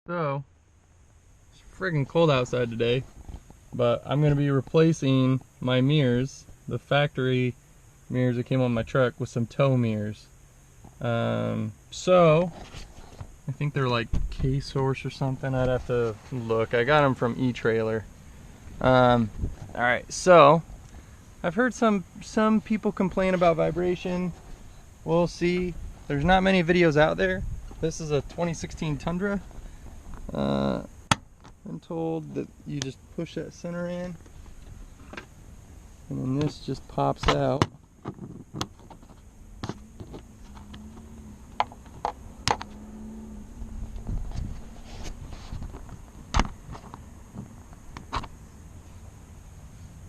So, it's friggin' cold outside today, but I'm gonna be replacing my mirrors, the factory mirrors that came on my truck, with some tow mirrors. So, I think they're like K-Source or something. I'd have to look. I got them from etrailer. Alright, so, I've heard some people complain about vibration. We'll see. There's not many videos out there. This is a 2016 Tundra. I'm told that you just push that center in, and then this just pops out.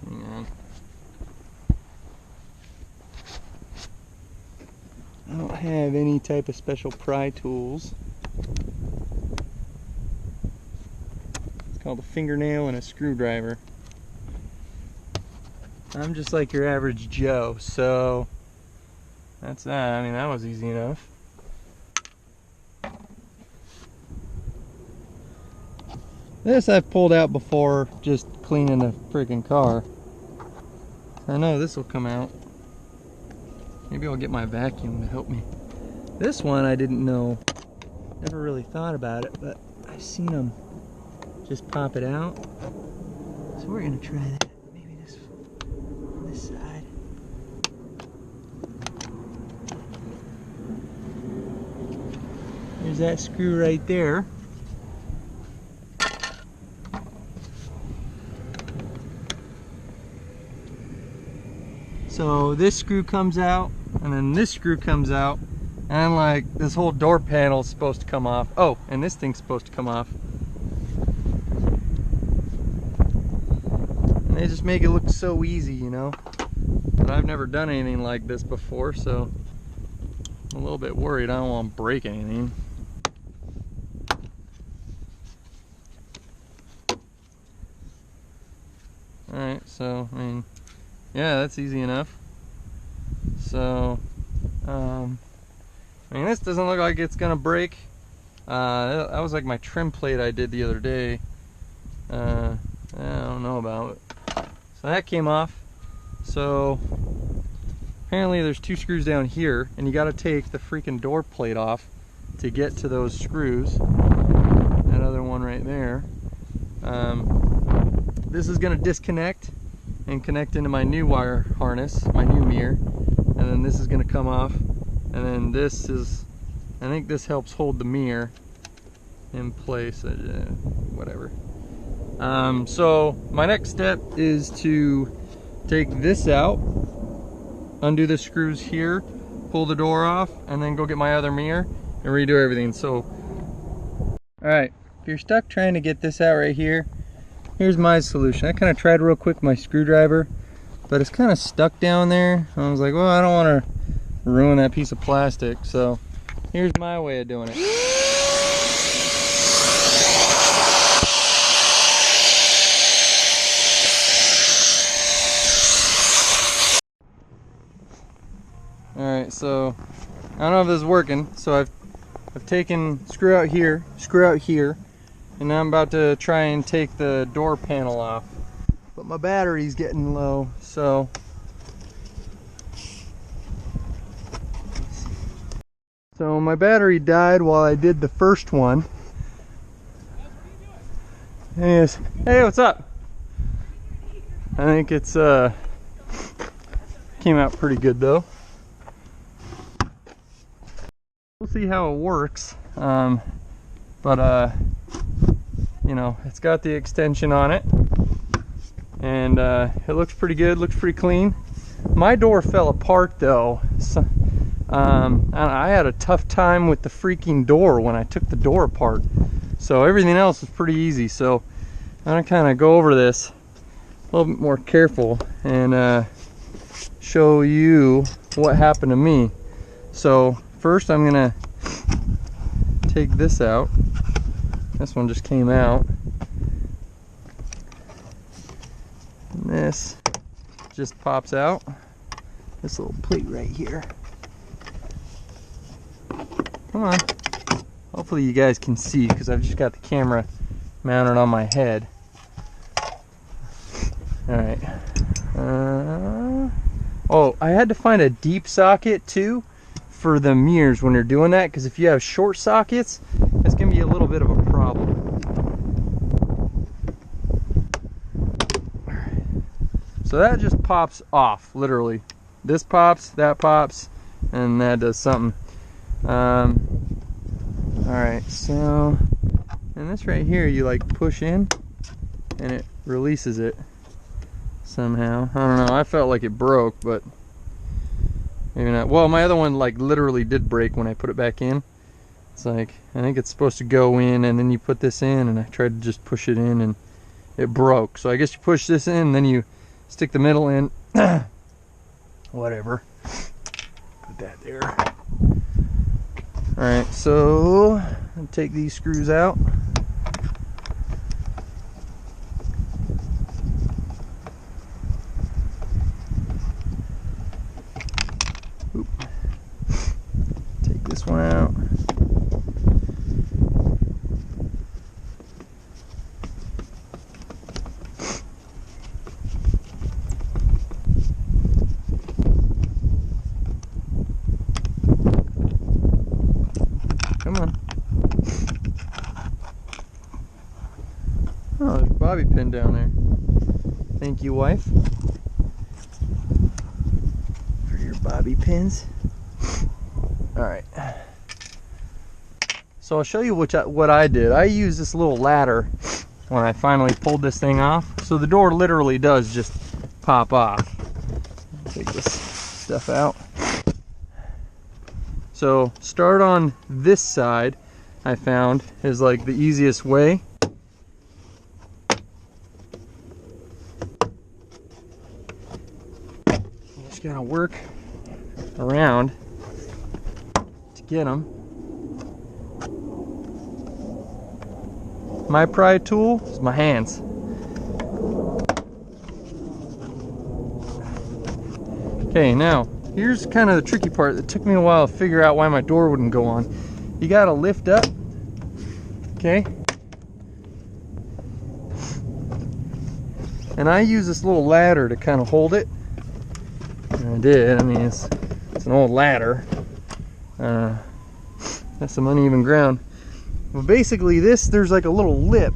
Hang on. I don't have any type of special pry tools. Called a fingernail and a screwdriver. I'm just like your average Joe, so that's that. I mean, that was easy enough. This I've pulled out before, just cleaning a freaking car. I know this will come out. Maybe I'll get my vacuum to help me. This one I didn't know. Never really thought about it, but I've seen them just pop it out. So we're gonna try that. Maybe this side. There's that screw right there. So this screw comes out, and then this screw comes out, and like this whole door panel is supposed to come off. Oh, and this thing's supposed to come off. They just make it look so easy, you know. But I've never done anything like this before, so I'm a little bit worried. I don't want to break anything. Alright, so, I mean, yeah, that's easy enough. So, I mean, this doesn't look like it's gonna break. That was like my trim plate I did the other day. I don't know about it. So that came off. So apparently there's two screws down here, and you got to take the freaking door plate off to get to those screws. That other one right there. This is going to disconnect and connect into my new wire harness, my new mirror, and then this is going to come off, and then this is, I think this helps hold the mirror in place. Whatever. So my next step is to take this out, undo the screws here, pull the door off, and then go get my other mirror and redo everything. So, alright, if you're stuck trying to get this out right here, here's my solution. I kind of tried real quick with my screwdriver, but it's kind of stuck down there. I was like, well, I don't want to ruin that piece of plastic, so here's my way of doing it. Alright, so I don't know if this is working. So I've taken screw out here, and now I'm about to try and take the door panel off. But my battery's getting low, so my battery died while I did the first one. Anyways, hey, what's up? I think it's came out pretty good though. We'll see how it works, but you know, it's got the extension on it, and it looks pretty good, looks pretty clean. My door fell apart though, so, I had a tough time with the freaking door when I took the door apart, so everything else is pretty easy. So I'm gonna kind of go over this a little bit more careful and show you what happened to me. So first I'm gonna take this out. This one just came out. And this just pops out. This little plate right here. Come on. Hopefully you guys can see because I've just got the camera mounted on my head. Alright. Oh, I had to find a deep socket too for the mirrors when you're doing that, because if you have short sockets, it's going to be a little bit of a problem. Alright. So that just pops off, literally. This pops, that pops, and that does something. Alright, so, and this right here, you like push in, and it releases it somehow. I don't know, I felt like it broke, but maybe not. Well, my other one like literally did break when I put it back in. It's like, I think it's supposed to go in, and then you put this in, and I tried to just push it in, and it broke. So I guess you push this in, then you stick the middle in. Whatever. Put that there. Alright, so I'll take these screws out. Oop. Take this one out. Come on. Oh, there's a bobby pin down there. Thank you, wife, for your bobby pins. Alright. So I'll show you what I did. I used this little ladder when I finally pulled this thing off. So the door literally does just pop off. Take this stuff out. So start on this side, I found, is like the easiest way. You just gotta work around to get them. My pry tool is my hands. Okay, now here's kind of the tricky part that took me a while to figure out why my door wouldn't go on. You gotta lift up, okay? And I use this little ladder to kind of hold it. And I did. I mean, it's an old ladder. That's some uneven ground. Well, basically there's like a little lip,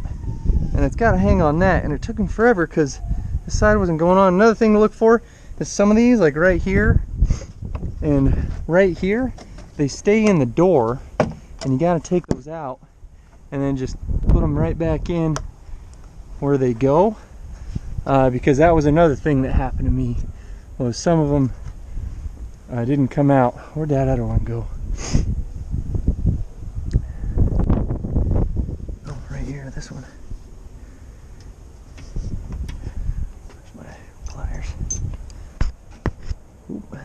and it's got to hang on that, and it took me forever because this side wasn't going on. Another thing to look for is some of these, like right here and right here, they stay in the door, and you got to take those out and then just put them right back in where they go, because that was another thing that happened to me, was some of them didn't come out. Where'd that other one go? Oh, right here, this one. There's my pliers. Oop.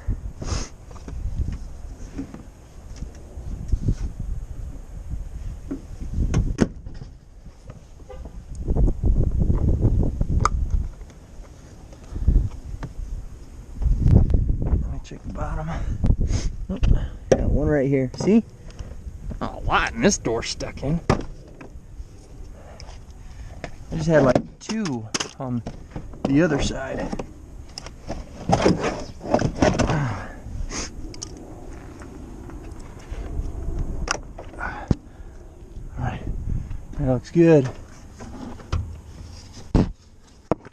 Check the bottom. Oh, got one right here. See? A lot in this door stuck in. I just had like two on the other side. Alright. That looks good.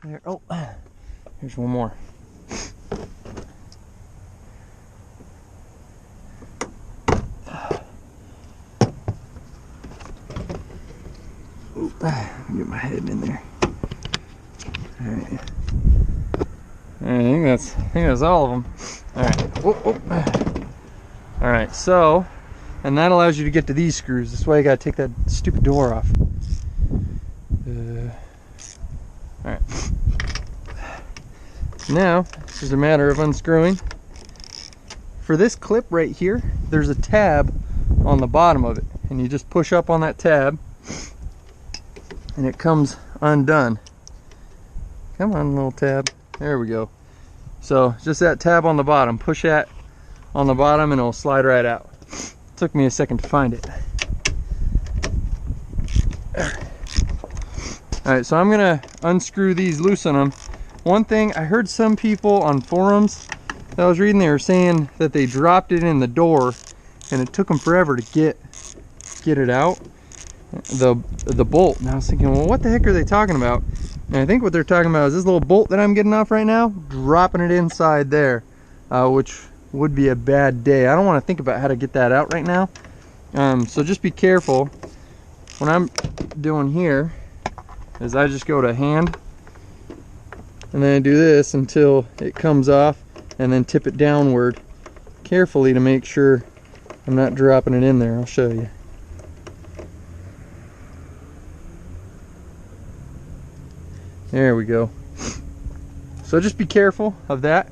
There. Oh, here's one more. Get my head in there. Alright. I think that's all of them. Alright. Alright, so, and that allows you to get to these screws. That's why you gotta take that stupid door off. Alright. Now, it's just a matter of unscrewing. For this clip right here, there's a tab on the bottom of it, and you just push up on that tab and it comes undone. Come on, little tab. There we go. So just that tab on the bottom, push that on the bottom and it'll slide right out. Took me a second to find it. Alright, so I'm gonna unscrew these, loosen them. One thing, I heard some people on forums that I was reading, they were saying that they dropped it in the door and it took them forever to get it out, the bolt. And I was thinking, well, what the heck are they talking about? And I think what they're talking about is this little bolt that I'm getting off right now, dropping it inside there, which would be a bad day. I don't want to think about how to get that out right now. So just be careful. What I'm doing here is I just go to hand, and then I do this until it comes off, and then tip it downward carefully to make sure I'm not dropping it in there. I'll show you. There we go. So just be careful of that.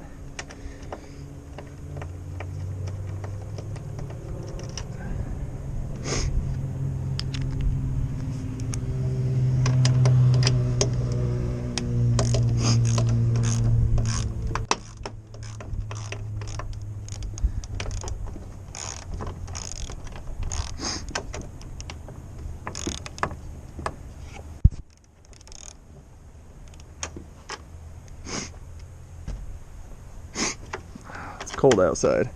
Cold outside.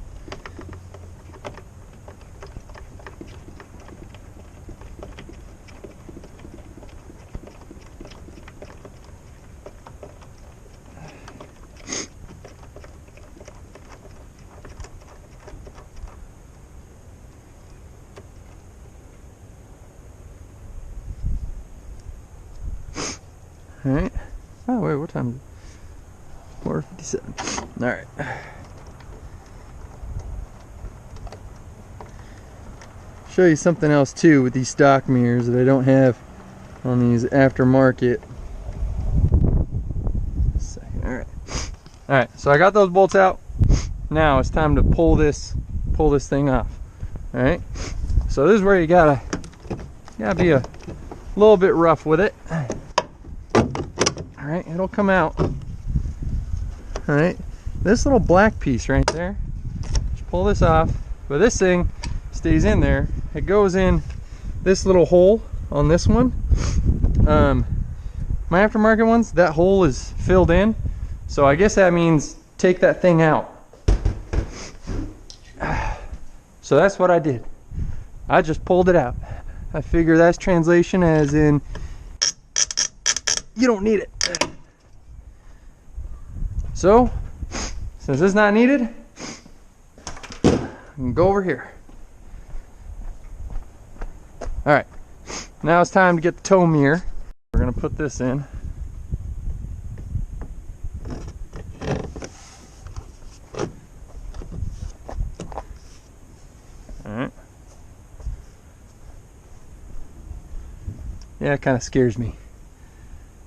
All right. Oh wait, what time is it? 4:57. All right. Show you something else too with these stock mirrors that I don't have on these aftermarket. All right, so I got those bolts out. Now it's time to pull this thing off. All right, so this is where you gotta be a little bit rough with it. All right, it'll come out. All right, this little black piece right there, just pull this off, but this thing stays in there. It goes in this little hole on this one. My aftermarket ones, that hole is filled in, so I guess that means take that thing out. So that's what I did. I just pulled it out. I figure that's translation as in you don't need it. So since it's not needed, I can go over here. All right, now it's time to get the tow mirror. We're gonna put this in. All right. Yeah, it kind of scares me.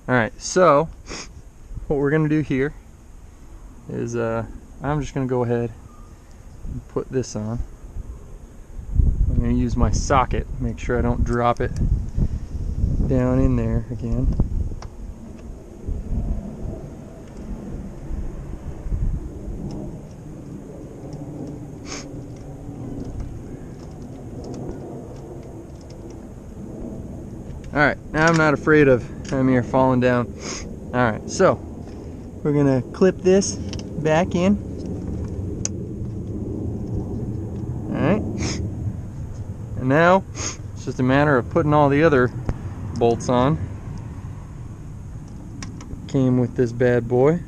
All right, so what we're gonna do here is I'm just gonna go ahead and put this on. I'm going to use my socket, make sure I don't drop it down in there again. Alright, now I'm not afraid of mirror falling down. Alright, so we're going to clip this back in. Alright. And now it's just a matter of putting all the other bolts on. Came with this bad boy.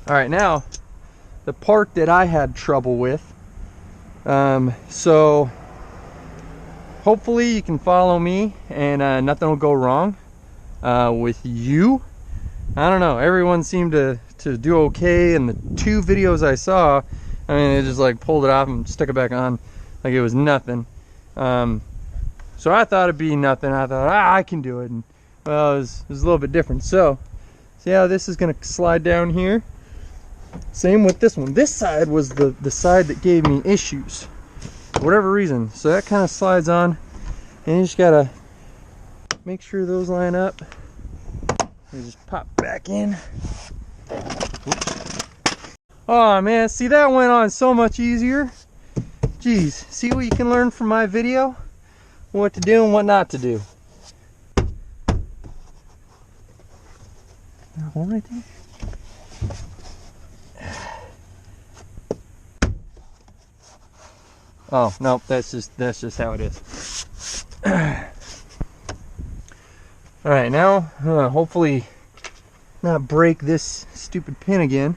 All right, now the part that I had trouble with. So hopefully you can follow me and nothing will go wrong with you. I don't know, everyone seemed to do okay, and the 2 videos I saw, I mean, they just like pulled it off and stuck it back on like it was nothing. So I thought it'd be nothing. I thought, I can do it. And well, it was a little bit different. So see how this is gonna slide down here? Same with this one. This side was the side that gave me issues for whatever reason. So that kind of slides on, and you just gotta make sure those line up. You just pop back in. Oops. Oh man, see, that went on so much easier. Geez, see what you can learn from my video? What to do and what not to do. Hold right there. Oh no, that's just how it is. All right, now hopefully not break this stupid pin again.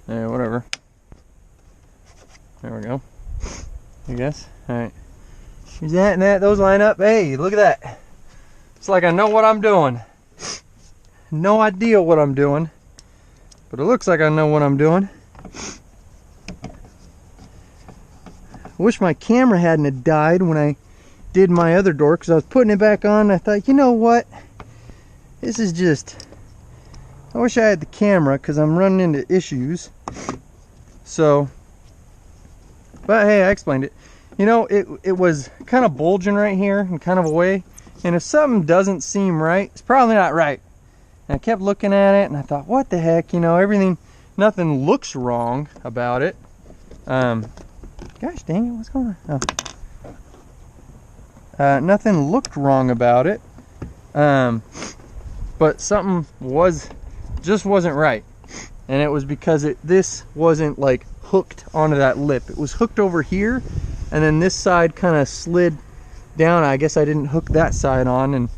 Yeah, whatever. There we go. I guess. All right. Here's that and that. Those line up. Hey, look at that. It's like I know what I'm doing. No idea what I'm doing, but it looks like I know what I'm doing. I wish my camera hadn't have died when I did my other door, because I was putting it back on and I thought, you know what? This is just... I wish I had the camera because I'm running into issues. So, but hey, I explained it. You know, it was kind of bulging right here in kind of a way. And if something doesn't seem right, it's probably not right. And I kept looking at it and I thought, what the heck? You know, everything, nothing looks wrong about it. Gosh dang it, what's going on? Oh. Nothing looked wrong about it. But something just wasn't right, and it was because this wasn't like hooked onto that lip. It was hooked over here, and then this side kind of slid down. I guess I didn't hook that side on, and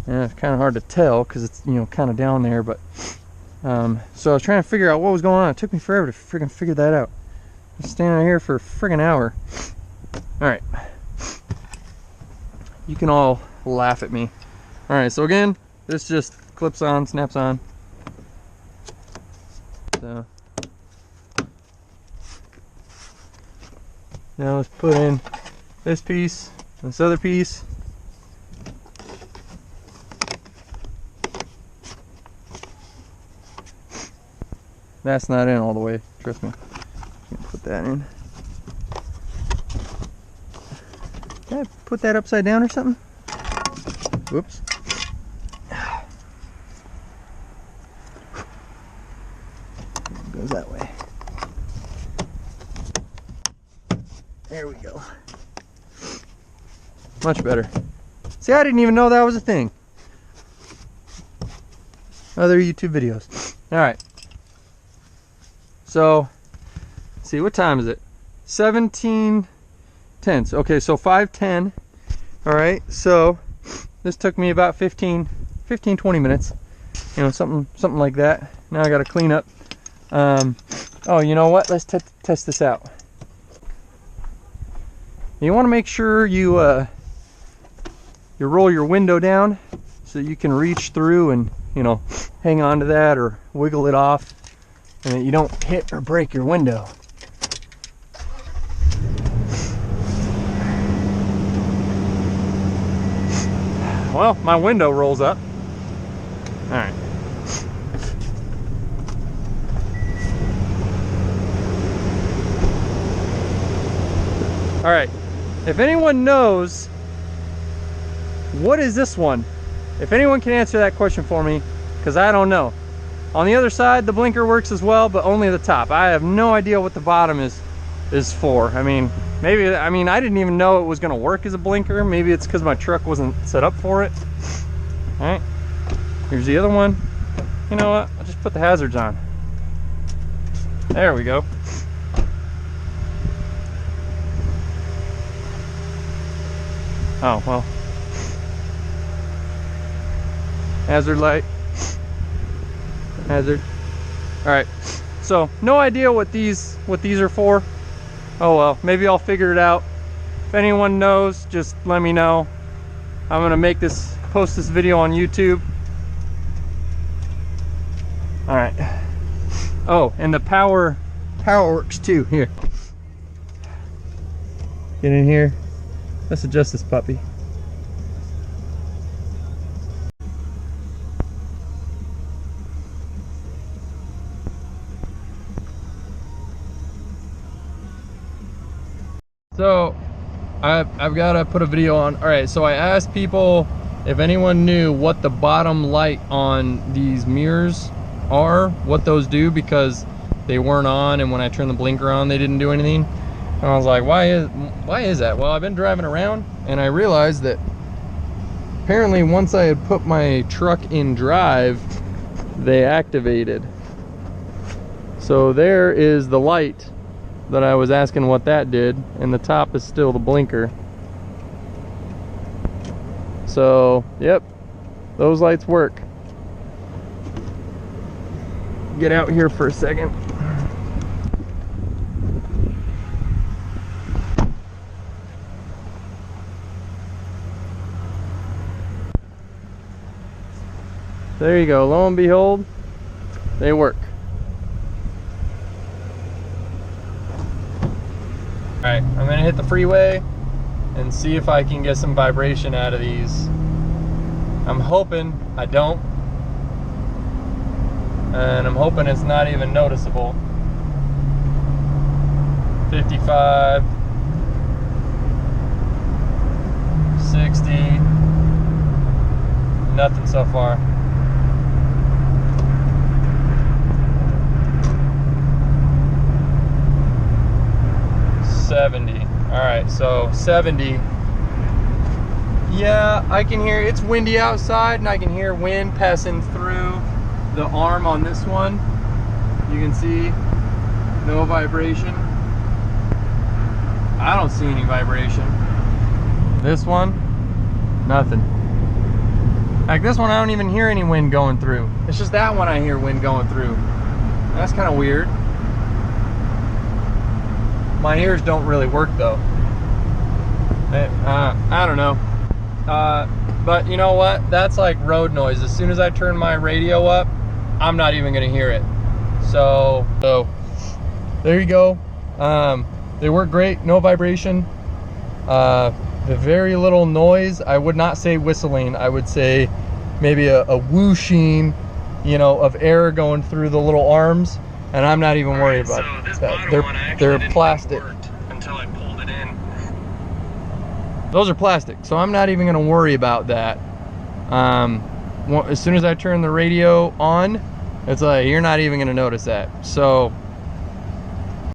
it's kind of hard to tell because it's, you know, kind of down there. But so I was trying to figure out what was going on. It took me forever to freaking figure that out. I was standing out here for a friggin' hour. All right, you can all laugh at me. All right, so again, this just clips on, snaps on. So now let's put in this piece, this other piece. That's not in all the way, trust me. Put that in. Did I put that upside down or something? Whoops. Goes that way. There we go. Much better. See, I didn't even know that was a thing. Other YouTube videos. All right. So, see, what time is it? 17:10. Okay, so 5:10. All right. So this took me about 15, 20 minutes. You know, something like that. Now I got to clean up. Oh, you know what? Let's test this out. You want to make sure you roll your window down so you can reach through and, you know, hang on to that or wiggle it off, and that you don't hit or break your window. Well, my window rolls up. All right. All right, if anyone knows, what is this one? If anyone can answer that question for me, because I don't know. On the other side, the blinker works as well, but only the top. I have no idea what the bottom is for. I mean, maybe, I didn't even know it was gonna work as a blinker. Maybe it's because my truck wasn't set up for it. All right, here's the other one. You know what, I'll just put the hazards on. There we go. Oh, well. Hazard light. Hazard. Alright. So, no idea what these are for. Oh well, maybe I'll figure it out. If anyone knows, just let me know. I'm gonna post this video on YouTube. Alright. Oh, and the power works too. Here. Get in here. Let's adjust this puppy. So I've got to put a video on. All right, so I asked people if anyone knew what the bottom light on these mirrors are, what those do, because they weren't on, and when I turned the blinker on they didn't do anything. And I was like, why is that? Well, I've been driving around and I realized that apparently once I had put my truck in drive, they activated. So there is the light that I was asking what that did, and the top is still the blinker. So, yep, those lights work. Get out here for a second. There you go, lo and behold, they work. Alright, I'm gonna hit the freeway and see if I can get some vibration out of these. I'm hoping I don't. And I'm hoping it's not even noticeable. 55, 60, nothing so far. 70. Alright, so 70. Yeah, I can hear, it's windy outside and I can hear wind passing through the arm on this one. You can see no vibration. I don't see any vibration. This one, nothing. Like this one, I don't even hear any wind going through. It's just that one I hear wind going through. That's kind of weird. My ears don't really work though. I don't know. But you know what? That's like road noise. As soon as I turn my radio up, I'm not even gonna hear it. So there you go. They work great, no vibration. Very little noise. I would not say whistling. I would say maybe a whooshing, you know, of air going through the little arms. And I'm not even worried about that. They're plastic. Until I pulled it in. Those are plastic, so I'm not even going to worry about that. As soon as I turn the radio on, it's like you're not even going to notice that. So